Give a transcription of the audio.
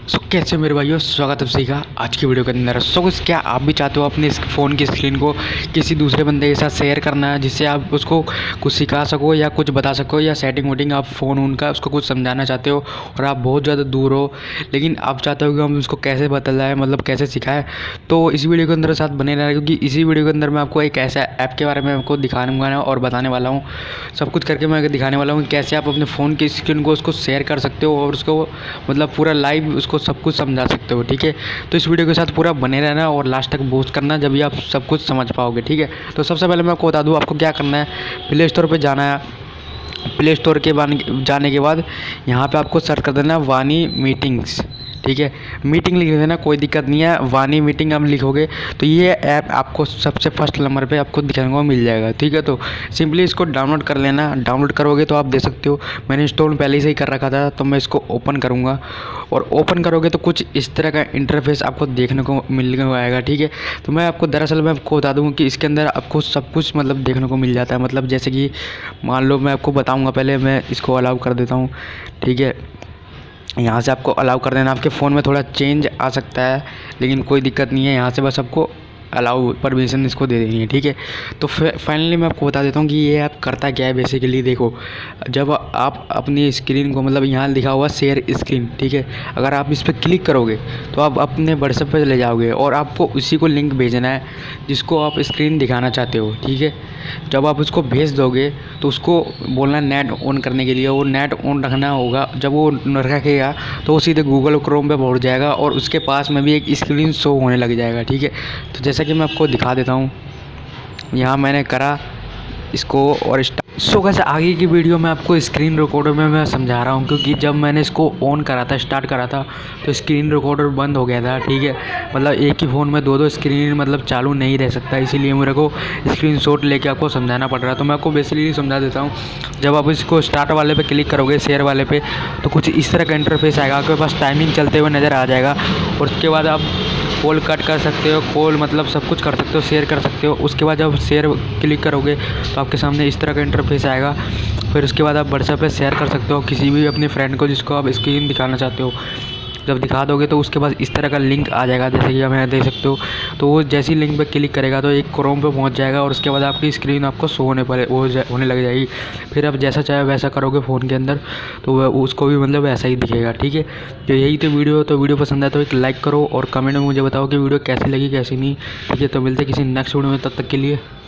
कैसे मेरे भाइयों, स्वागत है आप सभी का आज की वीडियो के अंदर। क्या आप भी चाहते हो अपने इस फ़ोन की स्क्रीन को किसी दूसरे बंदे के साथ शेयर करना है, जिससे आप उसको कुछ सिखा सको या कुछ बता सको, या सेटिंग वोटिंग आप फ़ोन उनका उसको कुछ समझाना चाहते हो और आप बहुत ज़्यादा दूर हो, लेकिन आप चाहते हो कि हम उसको कैसे बताएं, मतलब कैसे सिखाएं। तो इस वीडियो के अंदर साथ बने रहना, क्योंकि इसी वीडियो के अंदर मैं आपको एक ऐसा ऐप के बारे में आपको दिखाने और बताने वाला हूँ। सब कुछ करके मैं दिखाने वाला हूँ कैसे आप अपने फ़ोन की स्क्रीन को उसको शेयर कर सकते हो और उसको मतलब पूरा लाइव उसको सब कुछ समझा सकते हो। ठीक है, तो इस वीडियो के साथ पूरा बने रहना और लास्ट तक वॉच करना, जब भी आप सब कुछ समझ पाओगे। ठीक है, तो सबसे पहले मैं आपको बता दूं आपको क्या करना है। प्ले स्टोर पे जाना है। प्ले स्टोर के जाने के बाद यहाँ पे आपको सर्च कर देना वानी मीटिंग्स। ठीक है, मीटिंग लिख देना, कोई दिक्कत नहीं है। वानी मीटिंग आप लिखोगे तो ये ऐप आपको सबसे फर्स्ट नंबर पे आपको दिखाने को मिल जाएगा। ठीक है, तो सिंपली इसको डाउनलोड कर लेना। डाउनलोड करोगे तो आप देख सकते हो मैंने इंस्टॉल पहले से ही कर रखा था, तो मैं इसको ओपन करूँगा और ओपन करोगे तो कुछ इस तरह का इंटरफेस आपको देखने को मिलने को आएगा। ठीक है, तो मैं आपको बता दूँ कि इसके अंदर आपको सब कुछ मतलब देखने को मिल जाता है। मतलब जैसे कि मान लो मैं आपको बताऊँगा, पहले मैं इसको अलाउ कर देता हूँ। ठीक है, यहाँ से आपको अलाउ कर देना। आपके फ़ोन में थोड़ा चेंज आ सकता है, लेकिन कोई दिक्कत नहीं है। यहाँ से बस आपको अलाउ परमिशन इसको दे देनी है। ठीक है, तो फाइनली मैं आपको बता देता हूँ कि ये ऐप करता क्या है। बेसिकली देखो, जब आप अपनी स्क्रीन को मतलब यहाँ लिखा हुआ शेयर स्क्रीन, ठीक है, अगर आप इस पर क्लिक करोगे तो आप अपने व्हाट्सएप पे ले जाओगे और आपको उसी को लिंक भेजना है जिसको आप स्क्रीन दिखाना चाहते हो। ठीक है, जब आप उसको भेज दोगे तो उसको बोलना नेट ऑन करने के लिए, वो नेट ऑन रखना होगा। जब वो रखेगा तो वो सीधे गूगल क्रोम पे पहुंच जाएगा और उसके पास में भी एक स्क्रीन शो होने लग जाएगा। ठीक है, तो जैसा कि मैं आपको दिखा देता हूँ, यहाँ मैंने करा इसको और कैसे आगे की वीडियो में आपको स्क्रीन रिकॉर्डर में मैं समझा रहा हूँ, क्योंकि जब मैंने इसको ऑन करा था, स्टार्ट करा था, तो स्क्रीन रिकॉर्डर बंद हो गया था। ठीक है, मतलब एक ही फ़ोन में दो स्क्रीन मतलब चालू नहीं रह सकता, इसीलिए मेरे को स्क्रीनशॉट लेके आपको समझाना पड़ रहा है। तो मैं आपको बेसिकली समझा देता हूँ। जब आप इसको स्टार्ट वाले पे क्लिक करोगे, शेयर वाले पे, तो कुछ इस तरह का इंटरफेस आएगा। आपके पास टाइमिंग चलते हुए नज़र आ जाएगा और उसके बाद आप कॉल कट कर सकते हो, कॉल मतलब सब कुछ कर सकते हो, शेयर कर सकते हो। उसके बाद जब शेयर क्लिक करोगे तो आपके सामने इस तरह का इंटरफेस आएगा। फिर उसके बाद आप व्हाट्सएप पे शेयर कर सकते हो किसी भी अपने फ्रेंड को जिसको आप स्क्रीन दिखाना चाहते हो। जब दिखा दोगे तो उसके बाद इस तरह का लिंक आ जाएगा, जैसे कि आप यहाँ देख सकते हो। तो वो जैसी लिंक पे क्लिक करेगा तो एक क्रोम पे पहुँच जाएगा और उसके बाद आपकी स्क्रीन आपको शो होने लग जाएगी। फिर आप जैसा चाहे वैसा करोगे फ़ोन के अंदर, तो वह उसको भी मतलब वैसा ही दिखेगा। ठीक है, तो यही तो वीडियो पसंद है तो एक लाइक करो और कमेंट में मुझे बताओ कि वीडियो कैसी लगी कैसी नहीं। ठीक है, तो मिलते किसी नेक्स्ट वीडियो में, तब तक के लिए।